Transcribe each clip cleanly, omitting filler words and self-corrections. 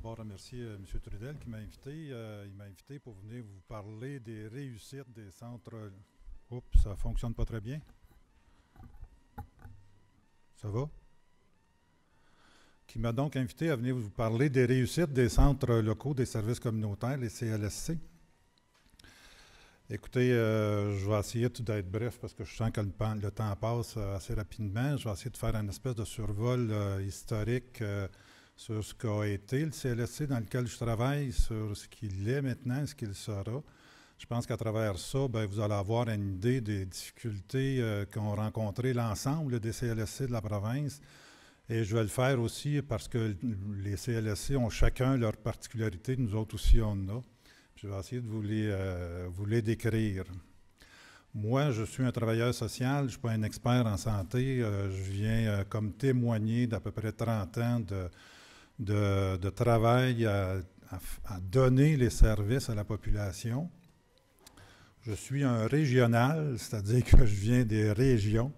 d'abord remercier M. Trudel qui m'a invité. Il m'a invité pour venir vous parler des réussites des centres. Oups, ça ne fonctionne pas très bien. Ça va? Qui m'a donc invité à venir vous parler des réussites des centres locaux des services communautaires, les CLSC. Écoutez, je vais essayer tout d'être bref parce que je sens que le temps passe assez rapidement. Je vais essayer de faire une espèce de survol historique sur ce qu'a été le CLSC dans lequel je travaille, sur ce qu'il est maintenant, ce qu'il sera. Je pense qu'à travers ça, vous allez avoir une idée des difficultés qu'ont rencontrées l'ensemble des CLSC de la province. Et je vais le faire aussi parce que les CLSC ont chacun leurs particularités, nous autres aussi on en a. Je vais essayer de vous les décrire. Moi, je suis un travailleur social, je ne suis pas un expert en santé. Je viens comme témoigner d'à peu près 30 ans de travail à donner les services à la population. Je suis un régional, c'est-à-dire que je viens des régions.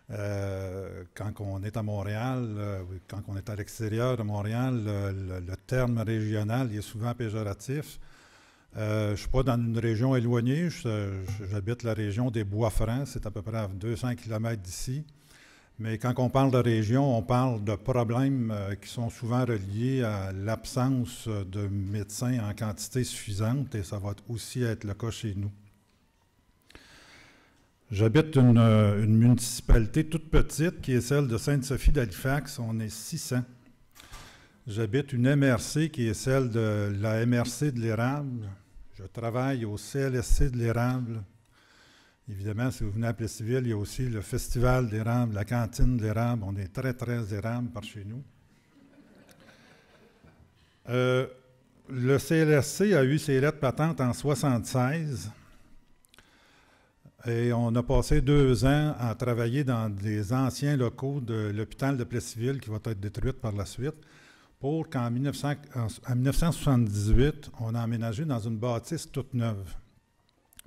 Quand on est à Montréal, quand on est à l'extérieur de Montréal, le terme régional est souvent péjoratif. Je ne suis pas dans une région éloignée, j'habite la région des Bois-Francs, c'est à peu près à 200 km d'ici. Mais quand on parle de région, on parle de problèmes qui sont souvent reliés à l'absence de médecins en quantité suffisante, et ça va aussi être le cas chez nous. J'habite une municipalité toute petite qui est celle de Sainte-Sophie d'Halifax, on est 600. J'habite une MRC qui est celle de la MRC de l'Érable. Je travaille au CLSC de l'Érable. Évidemment, si vous venez à Plessisville, il y a aussi le Festival d'Érable, la cantine de l'Érable. On est très, très érable par chez nous. Le CLSC a eu ses lettres patentes en 1976. Et on a passé 2 ans à travailler dans des anciens locaux de l'hôpital de Plessisville qui va être détruite par la suite, pour qu'en 1978, on a emménagé dans une bâtisse toute neuve.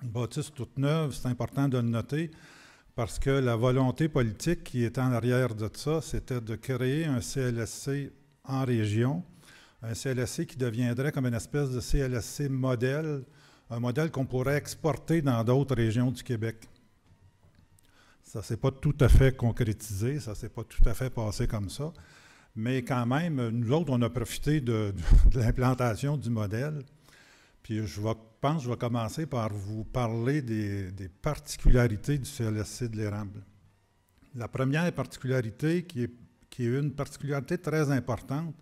Une bâtisse toute neuve, c'est important de le noter, parce que la volonté politique qui était en arrière de ça, c'était de créer un CLSC en région, un CLSC qui deviendrait comme une espèce de CLSC modèle, un modèle qu'on pourrait exporter dans d'autres régions du Québec. Ça ne s'est pas tout à fait concrétisé, ça ne s'est pas tout à fait passé comme ça. Mais quand même, nous autres, on a profité de l'implantation du modèle. Puis je pense que je vais commencer par vous parler des particularités du CLSC de l'Érable. La première particularité, qui est une particularité très importante,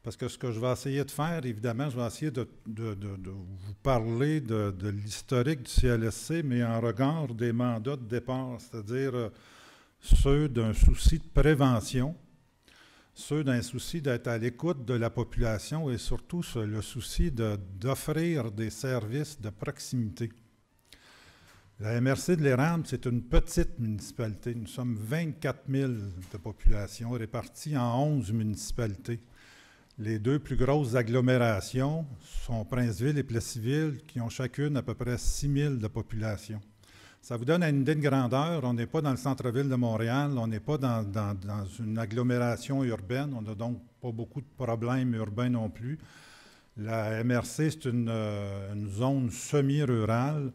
parce que ce que je vais essayer de faire, évidemment, je vais essayer de vous parler de l'historique du CLSC, mais en regard des mandats de départ, c'est-à-dire ceux d'un souci de prévention, ceux d'un souci d'être à l'écoute de la population et surtout le souci d'offrir des services de proximité. La MRC de l'Érable, c'est une petite municipalité. Nous sommes 24 000 de population répartis en 11 municipalités. Les 2 plus grosses agglomérations sont Princeville et Plessisville, qui ont chacune à peu près 6 000 de population. Ça vous donne une idée de grandeur. On n'est pas dans le centre-ville de Montréal, on n'est pas dans une agglomération urbaine, on n'a donc pas beaucoup de problèmes urbains non plus. La MRC, c'est une zone semi-rurale.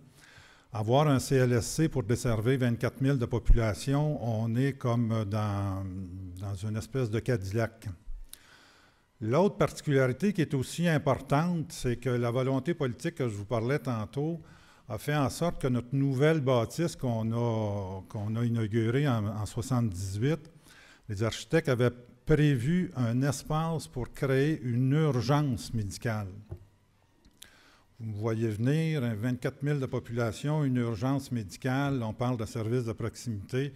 Avoir un CLSC pour desservir 24 000 de population, on est comme dans une espèce de Cadillac. L'autre particularité qui est aussi importante, c'est que la volonté politique que je vous parlais tantôt a fait en sorte que notre nouvelle bâtisse qu'on a inaugurée en 1978, les architectes avaient prévu un espace pour créer une urgence médicale. Vous me voyez venir, 24 000 de population, une urgence médicale, on parle de services de proximité.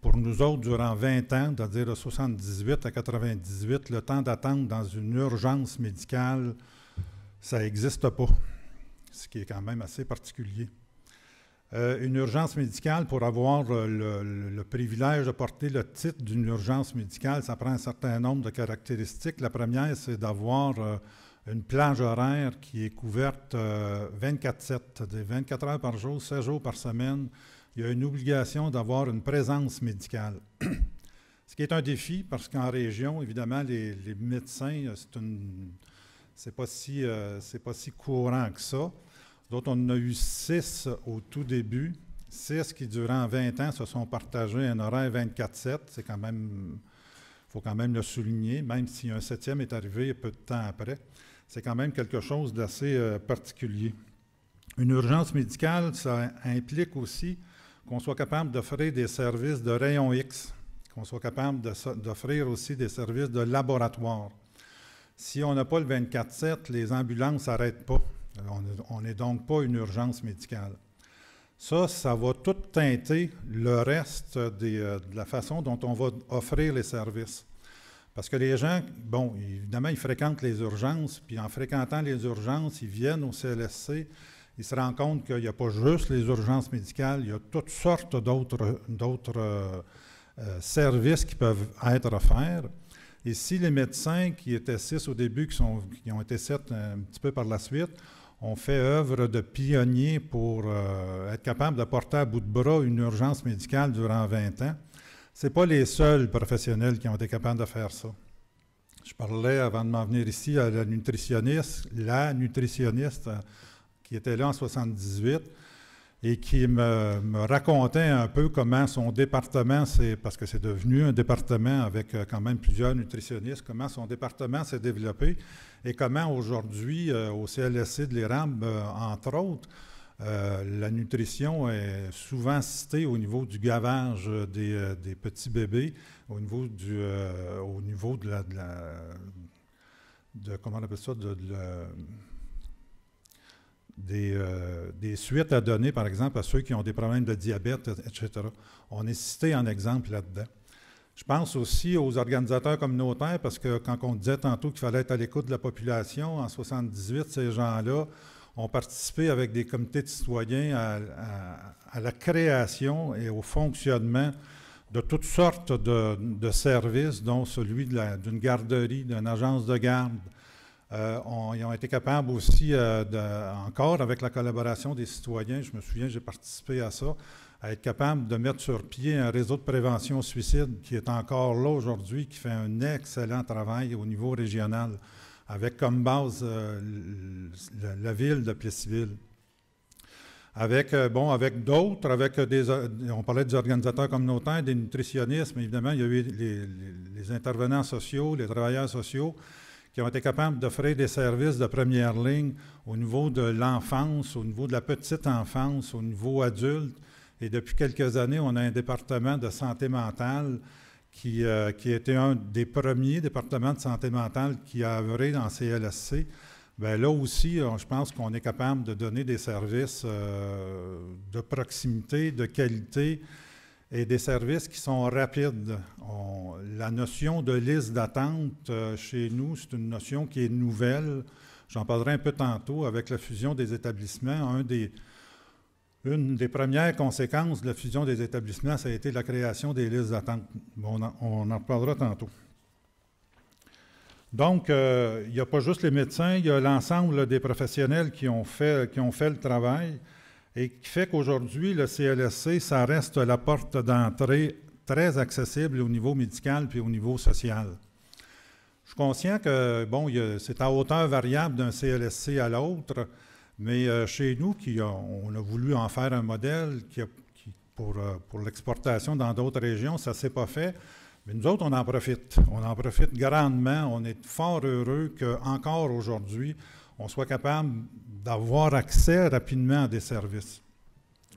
Pour nous autres, durant 20 ans, c'est-à-dire de 78 à 98, le temps d'attente dans une urgence médicale, ça n'existe pas, ce qui est quand même assez particulier. Une urgence médicale, pour avoir le privilège de porter le titre d'une urgence médicale, ça prend un certain nombre de caractéristiques. La première, c'est d'avoir une plage horaire qui est couverte 24/7, c'est-à-dire 24 heures par jour, 7 jours par semaine. Il y a une obligation d'avoir une présence médicale. Ce qui est un défi, parce qu'en région, évidemment, les médecins, c'est pas si courant que ça. D'autres, on en a eu 6 au tout début. 6 qui, durant 20 ans, se sont partagés un horaire 24/7. C'est quand même, faut quand même le souligner, même si un 7e est arrivé peu de temps après. C'est quand même quelque chose d'assez particulier. Une urgence médicale, ça implique aussi qu'on soit capable d'offrir des services de rayon X, qu'on soit capable d'offrir aussi des services de laboratoire. Si on n'a pas le 24/7, les ambulances n'arrêtent pas. On n'est donc pas une urgence médicale. Ça va tout teinter le reste de la façon dont on va offrir les services. Parce que les gens, bon, évidemment, ils fréquentent les urgences, puis en fréquentant les urgences, ils viennent au CLSC, ils se rendent compte qu'il n'y a pas juste les urgences médicales, il y a toutes sortes d'autres services qui peuvent être offerts. Et si les médecins, qui étaient 6 au début, qui ont été 7 un petit peu par la suite, ont fait œuvre de pionnier pour être capable de porter à bout de bras une urgence médicale durant 20 ans, ce n'est pas les seuls professionnels qui ont été capables de faire ça. Je parlais, avant de m'en venir ici, à la nutritionniste qui était là en 78 et qui me racontait un peu comment son département, parce que c'est devenu un département avec quand même plusieurs nutritionnistes, comment son département s'est développé et comment aujourd'hui, au CLSC de l'Érable, entre autres, la nutrition est souvent citée au niveau du gavage des petits bébés, au niveau comment on appelle ça, des suites à donner, par exemple, à ceux qui ont des problèmes de diabète, etc. On est cité en exemple là-dedans. Je pense aussi aux organisateurs communautaires, parce que quand on disait tantôt qu'il fallait être à l'écoute de la population, en 1978, ces gens-là ont participé avec des comités de citoyens à la création et au fonctionnement de toutes sortes de services, dont celui d'une garderie, d'une agence de garde. Ils ont été capables aussi, encore avec la collaboration des citoyens, je me souviens, j'ai participé à ça, à être capable de mettre sur pied un réseau de prévention suicide qui est encore là aujourd'hui, qui fait un excellent travail au niveau régional, avec comme base la ville de Plessisville. Avec d'autres, on parlait des organisateurs communautaires, des nutritionnistes, mais évidemment, il y a eu les intervenants sociaux, les travailleurs sociaux, qui ont été capables d'offrir des services de première ligne au niveau de l'enfance, au niveau de la petite enfance, au niveau adulte. Et depuis quelques années, on a un département de santé mentale qui a été un des premiers départements de santé mentale qui a œuvré dans CLSC. Bien, là aussi, je pense qu'on est capable de donner des services de proximité, de qualité et des services qui sont rapides. La notion de liste d'attente chez nous, c'est une notion qui est nouvelle. J'en parlerai un peu tantôt avec la fusion des établissements. Une des premières conséquences de la fusion des établissements, ça a été la création des listes d'attente. On en reparlera tantôt. Donc, il n'y a pas juste les médecins, il y a l'ensemble des professionnels qui ont fait le travail et qui fait qu'aujourd'hui, le CLSC, ça reste la porte d'entrée très accessible au niveau médical puis au niveau social. Je suis conscient que, bon, c'est à hauteur variable d'un CLSC à l'autre, mais chez nous, on a voulu en faire un modèle pour l'exportation dans d'autres régions, ça ne s'est pas fait. Mais nous autres, on en profite. On en profite grandement. On est fort heureux qu'encore aujourd'hui, on soit capable d'avoir accès rapidement à des services.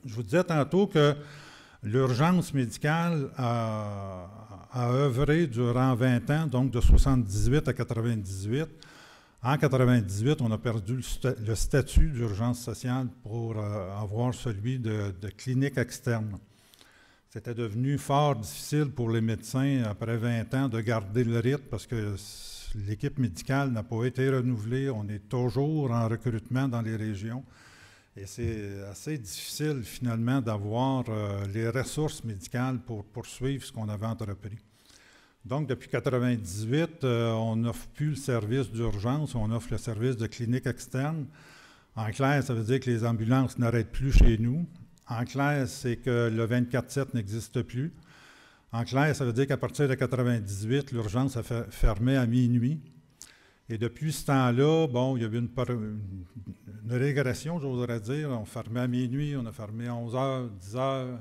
Je vous disais tantôt que l'urgence médicale a œuvré durant 20 ans, donc de 1978 à 1998. En 1998, on a perdu le statut d'urgence sociale pour avoir celui de clinique externe. C'était devenu fort difficile pour les médecins, après 20 ans, de garder le rythme parce que l'équipe médicale n'a pas été renouvelée. On est toujours en recrutement dans les régions. Et c'est assez difficile, finalement, d'avoir les ressources médicales pour poursuivre ce qu'on avait entrepris. Donc, depuis 1998, on n'offre plus le service d'urgence, on offre le service de clinique externe. En clair, ça veut dire que les ambulances n'arrêtent plus chez nous. En clair, c'est que le 24/7 n'existe plus. En clair, ça veut dire qu'à partir de 1998, l'urgence a fermé à minuit. Et depuis ce temps-là, bon, il y a eu une régression, j'oserais dire. On fermait à minuit, on a fermé à 11 h, 10 h,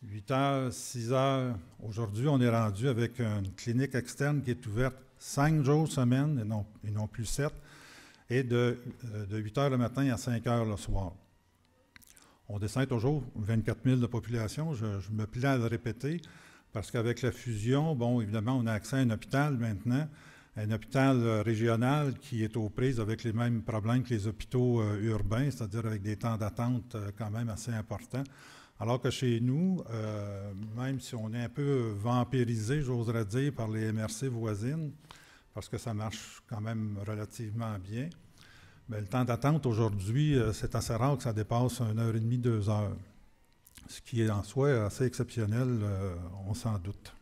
8 h, 6 h. Aujourd'hui, on est rendu avec une clinique externe qui est ouverte 5 jours semaine et non plus 7, et de 8 h le matin à 5 h le soir. On descend toujours 24 000 de population, je me plais à le répéter, parce qu'avec la fusion, bon, évidemment, on a accès à un hôpital maintenant, un hôpital régional qui est aux prises avec les mêmes problèmes que les hôpitaux urbains, c'est-à-dire avec des temps d'attente quand même assez importants. Alors que chez nous, même si on est un peu vampirisé, j'oserais dire, par les MRC voisines, parce que ça marche quand même relativement bien, bien, le temps d'attente aujourd'hui, c'est assez rare que ça dépasse 1h30, 2 heures. Ce qui est en soi assez exceptionnel, on s'en doute.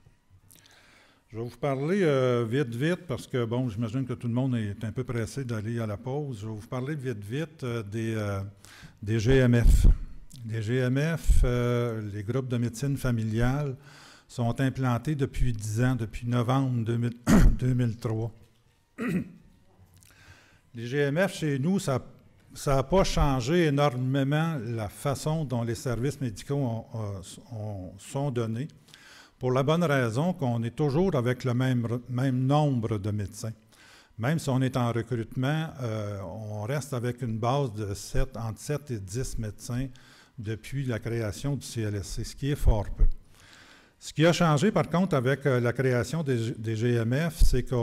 Je vais vous parler vite, parce que, bon, j'imagine que tout le monde est un peu pressé d'aller à la pause. Je vais vous parler vite des GMF. Les GMF, les groupes de médecine familiale, sont implantés depuis 10 ans, depuis novembre 2003. Les GMF, chez nous, ça n'a pas changé énormément la façon dont les services médicaux sont donnés, pour la bonne raison qu'on est toujours avec le même nombre de médecins. Même si on est en recrutement, on reste avec une base de entre 7 et 10 médecins depuis la création du CLSC, ce qui est fort peu. Ce qui a changé, par contre, avec la création des GMF, c'est que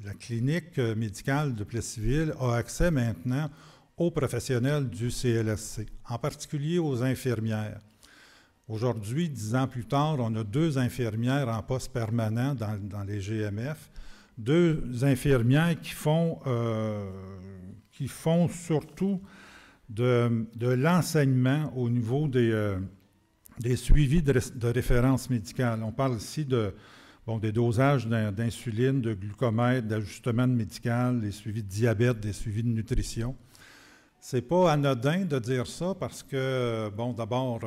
la clinique médicale de Plessisville a accès maintenant aux professionnels du CLSC, en particulier aux infirmières. Aujourd'hui, 10 ans plus tard, on a 2 infirmières en poste permanent dans les GMF, 2 infirmières qui font surtout de l'enseignement au niveau des suivis de référence médicale. On parle ici des dosages d'insuline, de glucomètre, d'ajustement médical, des suivis de diabète, des suivis de nutrition. C'est pas anodin de dire ça parce que, bon, d'abord,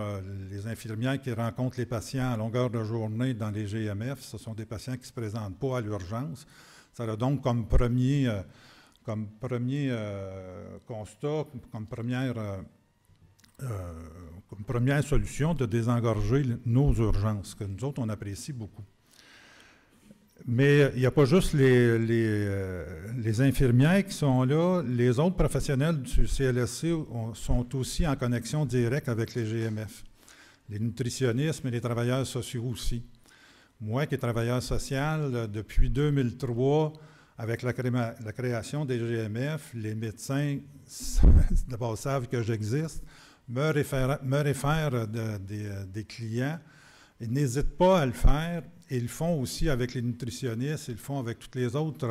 les infirmières qui rencontrent les patients à longueur de journée dans les GMF, ce sont des patients qui ne se présentent pas à l'urgence. Ça a donc comme premier constat, comme première solution de désengorger nos urgences, que nous autres, on apprécie beaucoup. Mais il n'y a pas juste les infirmières qui sont là. Les autres professionnels du CLSC sont aussi en connexion directe avec les GMF. Les nutritionnistes, mais les travailleurs sociaux aussi. Moi, qui est travailleur social, depuis 2003, avec la création des GMF, les médecins d'abord savent que j'existe, me réfèrent des clients. Ils n'hésitent pas à le faire. Ils le font aussi avec les nutritionnistes, ils le font avec tous les autres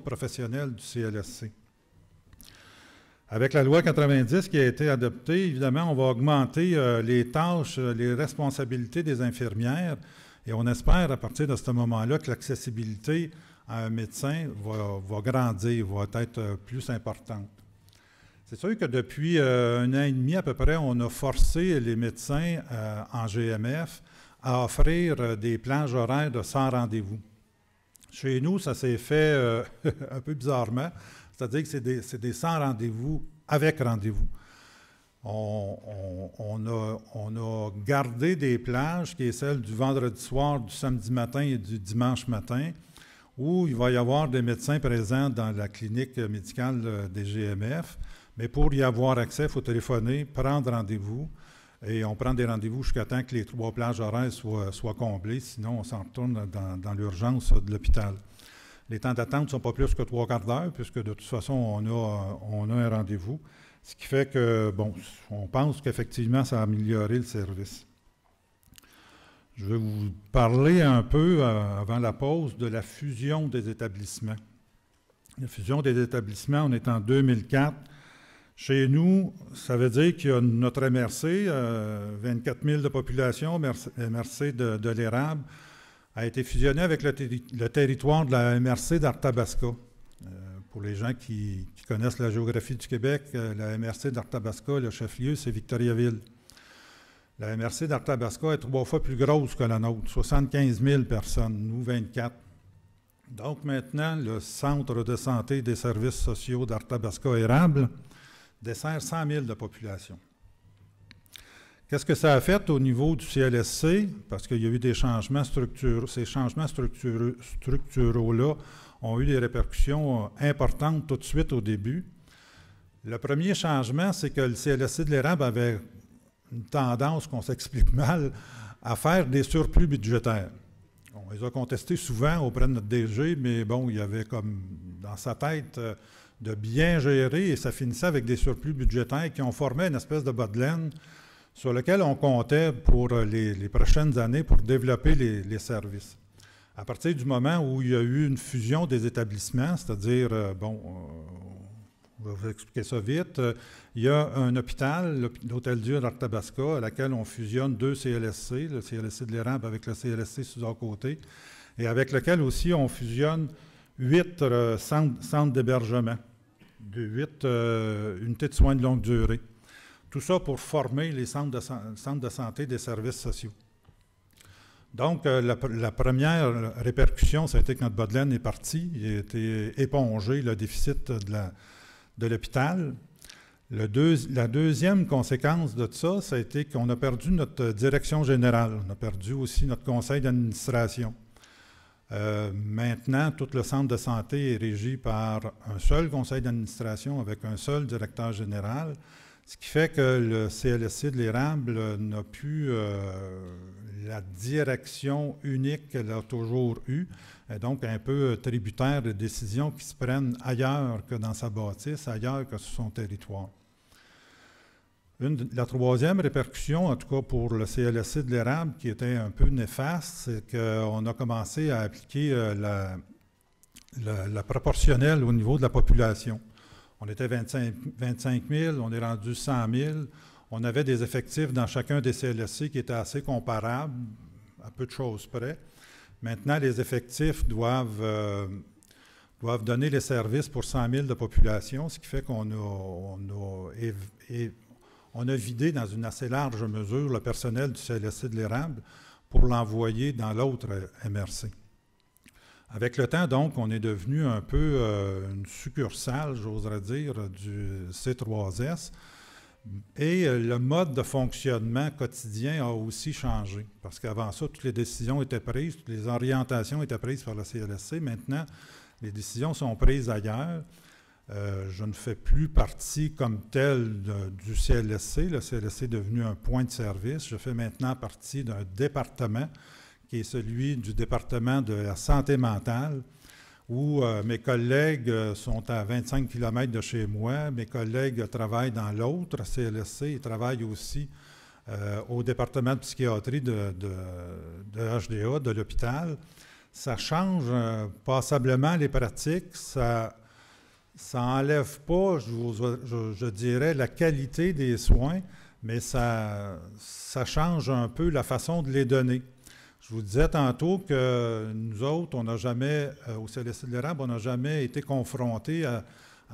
professionnels du CLSC. Avec la loi 90 qui a été adoptée, évidemment, on va augmenter les tâches, les responsabilités des infirmières et on espère à partir de ce moment-là que l'accessibilité à un médecin va grandir, va être plus importante. C'est sûr que depuis 1 an et demi à peu près, on a forcé les médecins en GMF à offrir des plages horaires de 100 rendez-vous. Chez nous, ça s'est fait un peu bizarrement, c'est-à-dire que c'est des 100 rendez-vous avec rendez-vous. On a gardé des plages, qui est celle du vendredi soir, du samedi matin et du dimanche matin, où il va y avoir des médecins présents dans la clinique médicale des GMF, mais pour y avoir accès, il faut téléphoner, prendre rendez-vous, et on prend des rendez-vous jusqu'à temps que les 3 plages horaires soient comblées, sinon on s'en retourne dans l'urgence de l'hôpital. Les temps d'attente ne sont pas plus que 3/4 d'heure, puisque de toute façon, on a un rendez-vous, ce qui fait que, bon, on pense qu'effectivement, ça a amélioré le service. Je vais vous parler un peu, avant la pause, de la fusion des établissements. La fusion des établissements, on est en 2004. Chez nous, ça veut dire qu'il y a notre MRC, 24 000 de population, MRC de l'Érable, a été fusionné avec le territoire de la MRC d'Arthabasca. Pour les gens qui connaissent la géographie du Québec, la MRC d'Arthabasca, le chef-lieu, c'est Victoriaville. La MRC d'Arthabasca est 3 fois plus grosse que la nôtre, 75 000 personnes, nous 24. Donc maintenant, le Centre de santé et des services sociaux d'Arthabasca-Érable dessert 100 000 de population. Qu'est-ce que ça a fait au niveau du CLSC? Parce qu'il y a eu des changements structuraux. Ces changements structuraux-là ont eu des répercussions importantes tout de suite au début. Le premier changement, c'est que le CLSC de l'Érable avait une tendance, qu'on s'explique mal, à faire des surplus budgétaires. On les a contestés souvent auprès de notre DG, mais bon, il y avait comme dans sa tête de bien gérer et ça finissait avec des surplus budgétaires qui ont formé une espèce de bas de laine sur lequel on comptait pour les prochaines années pour développer les services. À partir du moment où il y a eu une fusion des établissements, c'est-à-dire, on va vous expliquer ça vite, il y a un hôpital, l'Hôtel-Dieu d'Arthabasca, à laquelle on fusionne 2 CLSC, le CLSC de l'Érable avec le CLSC Sous-Côté, et avec lequel aussi on fusionne 8 centres d'hébergement, 8 unités de soins de longue durée. Tout ça pour former les centres de santé des services sociaux. Donc, la première répercussion, ça a été que notre bas de laine est parti. Il a été épongé, le déficit de l'hôpital. La deuxième conséquence de ça, ça a été qu'on a perdu notre direction générale. On a perdu aussi notre conseil d'administration. Maintenant, tout le centre de santé est régi par un seul conseil d'administration avec un seul directeur général. Ce qui fait que le CLSC de l'Érable n'a plus la direction unique qu'elle a toujours eue, et donc un peu tributaire de décisions qui se prennent ailleurs que dans sa bâtisse, ailleurs que sur son territoire. La troisième répercussion, en tout cas pour le CLSC de l'Érable, qui était un peu néfaste, c'est qu'on a commencé à appliquer la proportionnelle au niveau de la population. On était 25 000, on est rendu 100 000. On avait des effectifs dans chacun des CLSC qui étaient assez comparables, à peu de choses près. Maintenant, les effectifs doivent donner les services pour 100 000 de population, ce qui fait qu'on a vidé dans une assez large mesure le personnel du CLSC de l'Érable pour l'envoyer dans l'autre MRC. Avec le temps, donc, on est devenu un peu une succursale, j'oserais dire, du C3S. Et le mode de fonctionnement quotidien a aussi changé. Parce qu'avant ça, toutes les décisions étaient prises, toutes les orientations étaient prises par le CLSC. Maintenant, les décisions sont prises ailleurs. Je ne fais plus partie comme tel du CLSC. Le CLSC est devenu un point de service. Je fais maintenant partie d'un département qui est celui du département de la santé mentale, où mes collègues sont à 25 km de chez moi. Mes collègues travaillent dans l'autre CLSC. Ils travaillent aussi au département de psychiatrie de HDA, de l'hôpital. Ça change passablement les pratiques. Ça n'enlève pas, je dirais, la qualité des soins, mais ça change un peu la façon de les donner. Je vous disais tantôt que nous autres, on n'a jamais, au CLSC de l'Érable, on n'a jamais été confrontés à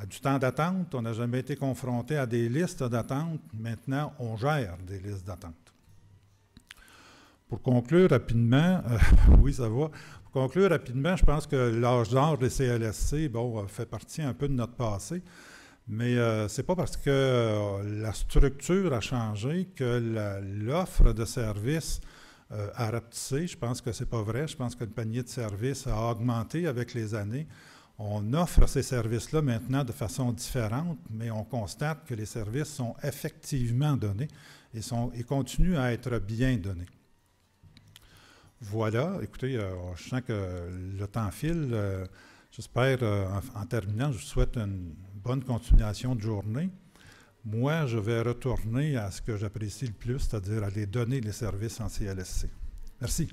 du temps d'attente, on n'a jamais été confrontés à des listes d'attente. Maintenant, on gère des listes d'attente. Pour conclure rapidement, oui, ça va. Pour conclure rapidement, je pense que l'âge d'or des CLSC, bon, fait partie un peu de notre passé, mais ce n'est pas parce que la structure a changé que l'offre de services à rapetisser. Je pense que ce n'est pas vrai. Je pense que le panier de services a augmenté avec les années. On offre ces services-là maintenant de façon différente, mais on constate que les services sont effectivement donnés et continuent à être bien donnés. Voilà. Écoutez, je sens que le temps file. J'espère, en terminant, je vous souhaite une bonne continuation de journée. Moi, je vais retourner à ce que j'apprécie le plus, c'est-à-dire aller donner les services en CLSC. Merci.